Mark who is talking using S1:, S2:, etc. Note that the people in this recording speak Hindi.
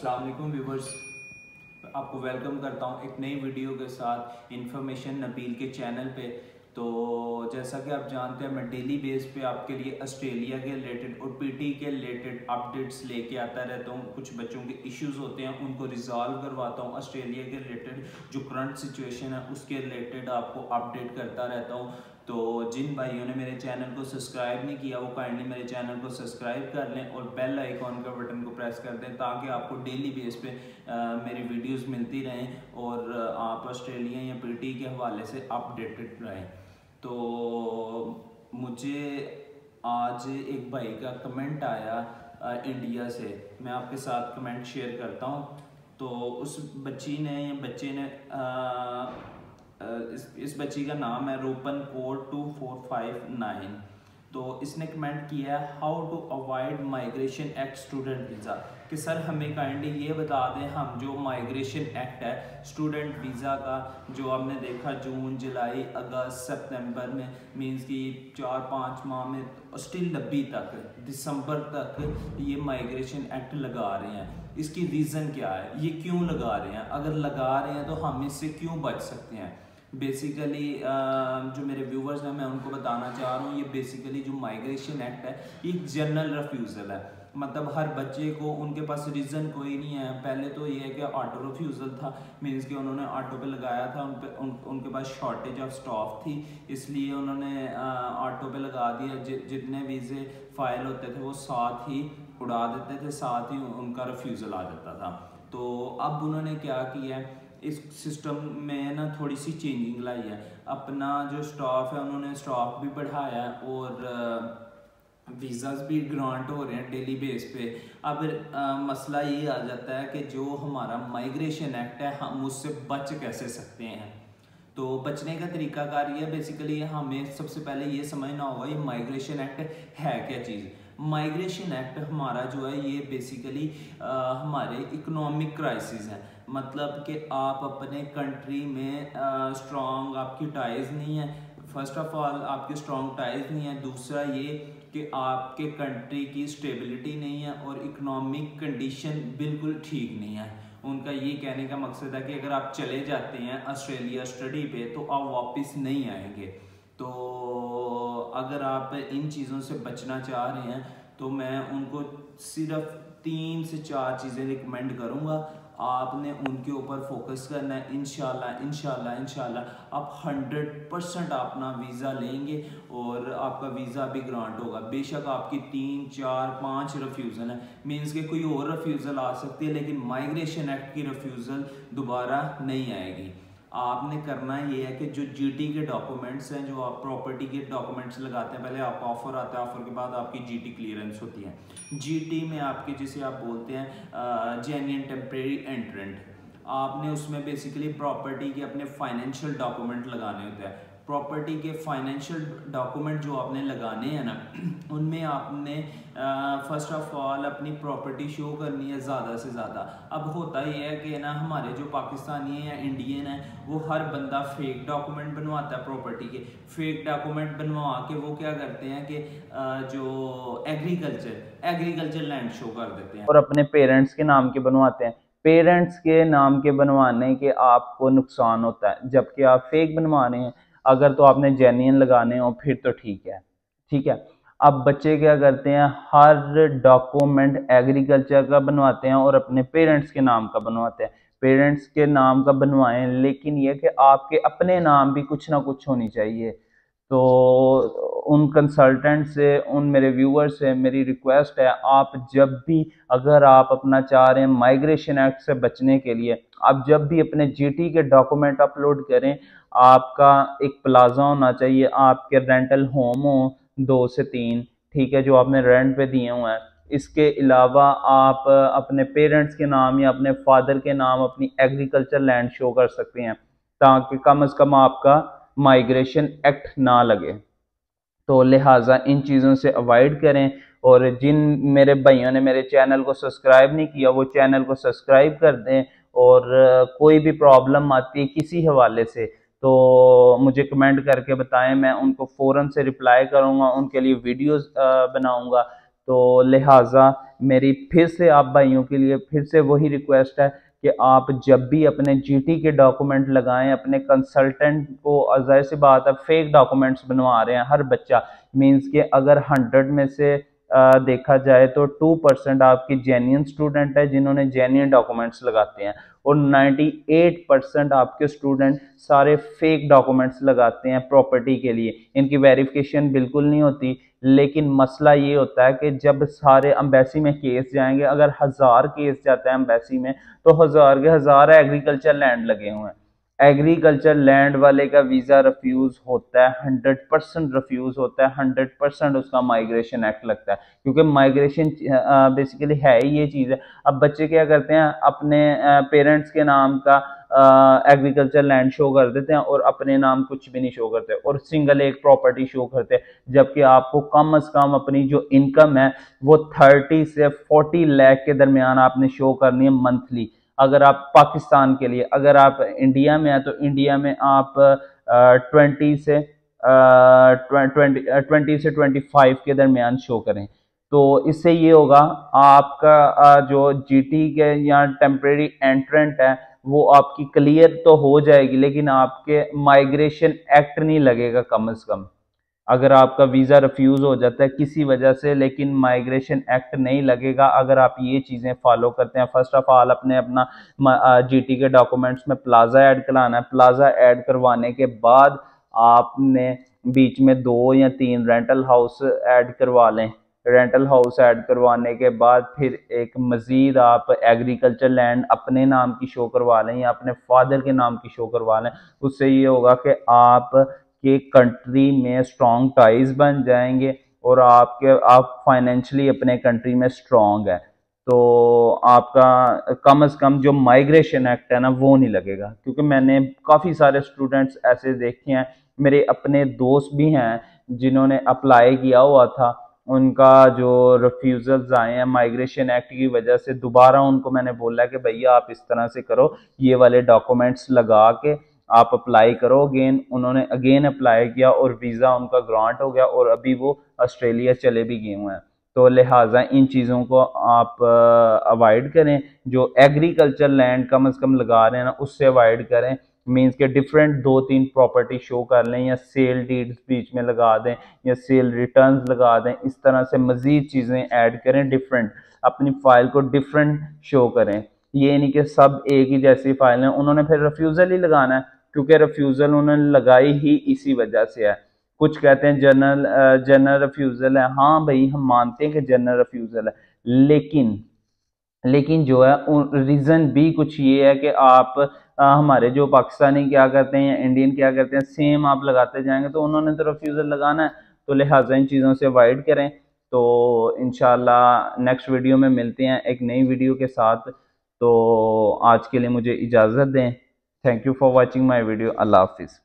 S1: अस्सलाम वालेकुम व्यूवर्स, आपको वेलकम करता हूं एक नई वीडियो के साथ इन्फॉर्मेशन नबील के चैनल पे। तो जैसा कि आप जानते हैं, मैं डेली बेस पे आपके लिए ऑस्ट्रेलिया के रिलेटेड और पीटी के रिलेटेड अपडेट्स लेके आता रहता हूं। कुछ बच्चों के इश्यूज होते हैं, उनको रिजॉल्व करवाता हूं। ऑस्ट्रेलिया के रिलेटेड जो करंट सिचुएशन है उसके रिलेटेड आपको अपडेट करता रहता हूं। तो जिन भाइयों ने मेरे चैनल को सब्सक्राइब नहीं किया, वो काइंडली मेरे चैनल को सब्सक्राइब कर लें और बेल आइकॉन का बटन को प्रेस कर दें, ताकि आपको डेली बेस पे मेरी वीडियोस मिलती रहें और आप ऑस्ट्रेलिया या पीटी के हवाले से अपडेटेड रहें। तो मुझे आज एक भाई का कमेंट आया इंडिया से, मैं आपके साथ कमेंट शेयर करता हूँ। तो उस बच्ची ने या बच्चे ने इस बच्ची का नाम है रोपन कोड 2459। तो इसने कमेंट किया है, how to avoid migration act student visa, कि सर हमें काइंडली ये बता दें, हम जो माइग्रेशन एक्ट है स्टूडेंट वीज़ा का, जो आपने देखा जून जुलाई अगस्त सितंबर में, मींस कि 4-5 माह में, स्टिल अभी तक दिसंबर तक ये माइग्रेशन एक्ट लगा रहे हैं। इसकी रीज़न क्या है, ये क्यों लगा रहे हैं, अगर लगा रहे हैं तो हम इससे क्यों बच सकते हैं। बेसिकली जो मेरे व्यूवर्स हैं, मैं उनको बताना चाह रहा हूँ, ये बेसिकली जो माइग्रेशन एक्ट है ये जनरल रिफ्यूज़ल है। मतलब हर बच्चे को, उनके पास रीज़न कोई नहीं है। पहले तो ये है कि ऑटो रिफ्यूज़ल था, मीन्स कि उन्होंने ऑटो पे लगाया था, उनके पास शॉर्टेज ऑफ स्टाफ थी, इसलिए उन्होंने ऑटो पे लगा दिया। जितने वीज़े फाइल होते थे वो साथ ही उड़ा देते थे, साथ ही उनका रिफ्यूज़ल आ जाता था। तो अब उन्होंने क्या किया है, इस सिस्टम में ना थोड़ी सी चेंजिंग लाई है। अपना जो स्टाफ है उन्होंने स्टाफ भी बढ़ाया है और वीज़ाज भी ग्रांट हो रहे हैं डेली बेस पे। अब मसला ये आ जाता है कि जो हमारा माइग्रेशन एक्ट है, हम उससे बच कैसे सकते हैं। तो बचने का तरीकाकार ये है, बेसिकली हमें सबसे पहले ये समझना होगा ये माइग्रेशन एक्ट है क्या चीज़। माइग्रेशन एक्ट हमारा जो है ये बेसिकली हमारे इकोनॉमिक क्राइसिस है। मतलब कि आप अपने कंट्री में स्ट्रॉन्ग आपकी टाइज नहीं है, फर्स्ट ऑफ ऑल आपकी स्ट्रॉन्ग टाइज नहीं है। दूसरा ये कि आपके कंट्री की स्टेबिलिटी नहीं है और इकोनॉमिक कंडीशन बिल्कुल ठीक नहीं है। उनका ये कहने का मकसद है कि अगर आप चले जाते हैं ऑस्ट्रेलिया स्टडी पे तो आप वापस नहीं आएंगे। तो अगर आप इन चीज़ों से बचना चाह रहे हैं तो मैं उनको सिर्फ 3 से 4 चीज़ें रिकमेंड करूँगा। आपने उनके ऊपर फोकस करना है। इंशाल्लाह आप 100% अपना वीज़ा लेंगे और आपका वीज़ा भी ग्रांट होगा। बेशक आपकी 3, 4, 5 रिफ्यूज़ल है, मीन्स के कोई और रिफ्यूज़ल आ सकती है, लेकिन माइग्रेशन एक्ट की रिफ्यूज़ल दोबारा नहीं आएगी। आपने करना ये है कि जो जीटी के डॉक्यूमेंट्स हैं, जो आप प्रॉपर्टी के डॉक्यूमेंट्स लगाते हैं, पहले आपका ऑफर आता है, ऑफर के बाद आपकी जीटी क्लियरेंस होती है। जीटी में आपके, जिसे आप बोलते हैं जेन्युइन टेम्परेरी एंट्रेंट, आपने उसमें बेसिकली प्रॉपर्टी के अपने फाइनेंशियल डॉक्यूमेंट लगाने होते हैं। प्रॉपर्टी के फाइनेंशियल डॉक्यूमेंट जो आपने लगाने हैं ना, उनमें आपने फर्स्ट ऑफ ऑल अपनी प्रॉपर्टी शो करनी है ज़्यादा से ज़्यादा। अब होता ये है कि ना हमारे जो पाकिस्तानी हैं या इंडियन हैं, वो हर बंदा फेक डॉक्यूमेंट बनवाता है प्रॉपर्टी के। फेक डॉक्यूमेंट बनवा के वो क्या करते हैं कि जो एग्रीकल्चर लैंड शो कर देते हैं
S2: और अपने पेरेंट्स के नाम के बनवाते हैं। पेरेंट्स के नाम के बनवाने के आपको नुकसान होता है, जबकि आप फेक बनवा रहे हैं। अगर तो आपने जेन्युइन लगाने हो फिर तो ठीक है, ठीक है। अब बच्चे क्या करते हैं, हर डॉक्यूमेंट एग्रीकल्चर का बनवाते हैं और अपने पेरेंट्स के नाम का बनवाते हैं। पेरेंट्स के नाम का बनवाएं, लेकिन यह कि आपके अपने नाम भी कुछ ना कुछ होनी चाहिए। तो उन कंसल्टेंट से, उन मेरे व्यूअर से मेरी रिक्वेस्ट है, आप जब भी, अगर आप अपना चाह रहे हैं माइग्रेशन एक्ट से बचने के लिए, आप जब भी अपने जीटी के डॉक्यूमेंट अपलोड करें, आपका एक प्लाजा होना चाहिए, आपके रेंटल होम हो 2 से 3, ठीक है, जो आपने रेंट पे दिए हुए हैं। इसके अलावा आप अपने पेरेंट्स के नाम या अपने फादर के नाम अपनी एग्रीकल्चर लैंड शो कर सकते हैं, ताकि कम से कम आपका माइग्रेशन एक्ट ना लगे। तो लिहाजा इन चीज़ों से अवॉइड करें। और जिन मेरे भाइयों ने मेरे चैनल को सब्सक्राइब नहीं किया, वो चैनल को सब्सक्राइब कर दें। और कोई भी प्रॉब्लम आती है किसी हवाले से तो मुझे कमेंट करके बताएं, मैं उनको फ़ौरन से रिप्लाई करूंगा, उनके लिए वीडियोस बनाऊंगा, तो लिहाजा मेरी फिर से आप भाइयों के लिए फिर से वही रिक्वेस्ट है कि आप जब भी अपने जीटी के डॉक्यूमेंट लगाएं, अपने कंसल्टेंट को, जाहिर सी बात है फेक डॉक्यूमेंट्स बनवा रहे हैं हर बच्चा, मींस के अगर 100 में से देखा जाए तो 2% आपकी जेन्युइन स्टूडेंट है जिन्होंने जेन्युइन डॉक्यूमेंट्स लगाते हैं, और 98% आपके स्टूडेंट सारे फेक डॉक्यूमेंट्स लगाते हैं प्रॉपर्टी के लिए, इनकी वेरिफिकेशन बिल्कुल नहीं होती। लेकिन मसला ये होता है कि जब सारे एम्बेसी में केस जाएंगे, अगर 1000 केस जाता है एम्बेसी में, तो 1000 के 1000 एग्रीकल्चर लैंड लगे हुए हैं, एग्रीकल्चर लैंड वाले का वीज़ा रिफ्यूज़ होता है, 100% रिफ्यूज़ होता है, 100% उसका माइग्रेशन एक्ट लगता है, क्योंकि माइग्रेशन बेसिकली है ही ये चीज़ है। अब बच्चे क्या करते हैं, अपने पेरेंट्स के नाम का एग्रीकल्चर लैंड शो कर देते हैं और अपने नाम कुछ भी नहीं शो करते, और सिंगल एक प्रॉपर्टी शो करते हैं, जबकि आपको कम अज़ कम अपनी जो इनकम है वो 30 से 40 लाख के दरमियान आपने शो करनी है मंथली। अगर आप पाकिस्तान के लिए, अगर आप इंडिया में हैं तो इंडिया में आप 20 से 25 के दरमियान शो करें। तो इससे ये होगा आपका जो जीटी के या टेम्परेरी एंट्रेंट है वो आपकी क्लियर तो हो जाएगी, लेकिन आपके माइग्रेशन एक्ट नहीं लगेगा कम से कम। अगर आपका वीज़ा रिफ्यूज़ हो जाता है किसी वजह से, लेकिन माइग्रेशन एक्ट नहीं लगेगा अगर आप ये चीज़ें फॉलो करते हैं। फर्स्ट ऑफ ऑल अपने अपना जीटी के डॉक्यूमेंट्स में प्लाजा ऐड कराना है, प्लाजा ऐड करवाने के बाद आपने बीच में 2 या 3 रेंटल हाउस ऐड करवा लें, रेंटल हाउस ऐड करवाने के बाद फिर एक मज़ीद आप एग्रीकल्चर लैंड अपने नाम की शो करवा लें या अपने फादर के नाम की शो करवा लें। उससे ये होगा कि आप कि कंट्री में स्ट्रॉन्ग टाइज बन जाएंगे और आप फाइनेंशियली अपने कंट्री में स्ट्रॉन्ग है, तो आपका कम से कम जो माइग्रेशन एक्ट है ना वो नहीं लगेगा। क्योंकि मैंने काफ़ी सारे स्टूडेंट्स ऐसे देखे हैं, मेरे अपने दोस्त भी हैं जिन्होंने अप्लाई किया हुआ था, उनका जो रिफ्यूज़ल्स आए हैं माइग्रेशन एक्ट की वजह से, दोबारा उनको मैंने बोला कि भैया आप इस तरह से करो, ये वाले डॉक्यूमेंट्स लगा के आप अप्लाई करो अगेन। उन्होंने अगेन अप्लाई किया और वीज़ा उनका ग्रांट हो गया और अभी वो ऑस्ट्रेलिया चले भी गए हुए हैं। तो लिहाजा इन चीज़ों को आप अवॉइड करें, जो एग्रीकल्चर लैंड कम से कम लगा रहे हैं ना उससे अवॉइड करें। मींस के डिफरेंट 2-3 प्रॉपर्टी शो कर लें या सेल डीड्स बीच में लगा दें या सेल रिटर्न्स लगा दें, इस तरह से मज़ीद चीज़ें ऐड करें, डिफरेंट अपनी फाइल को डिफरेंट शो करें। ये नहीं कि सब एक ही जैसी फाइल है। उन्होंने फिर रिफ्यूज़ल ही लगाना है, क्योंकि रिफ्यूज़ल उन्होंने लगाई ही इसी वजह से है। कुछ कहते हैं जनरल रिफ्यूज़ल है, हाँ भाई हम मानते हैं कि जनरल रिफ्यूज़ल है, लेकिन जो है रीज़न भी कुछ ये है कि आप हमारे जो पाकिस्तानी क्या करते हैं या इंडियन क्या करते हैं, सेम आप लगाते जाएंगे तो उन्होंने तो रिफ्यूज़ल लगाना है, तो लिहाजा इन चीज़ों से अवॉइड करें। तो इंशाल्लाह नेक्स्ट वीडियो में मिलते हैं एक नई वीडियो के साथ। तो आज के लिए मुझे इजाज़त दें। Thank you for watching my video. अल्लाह हाफिज़।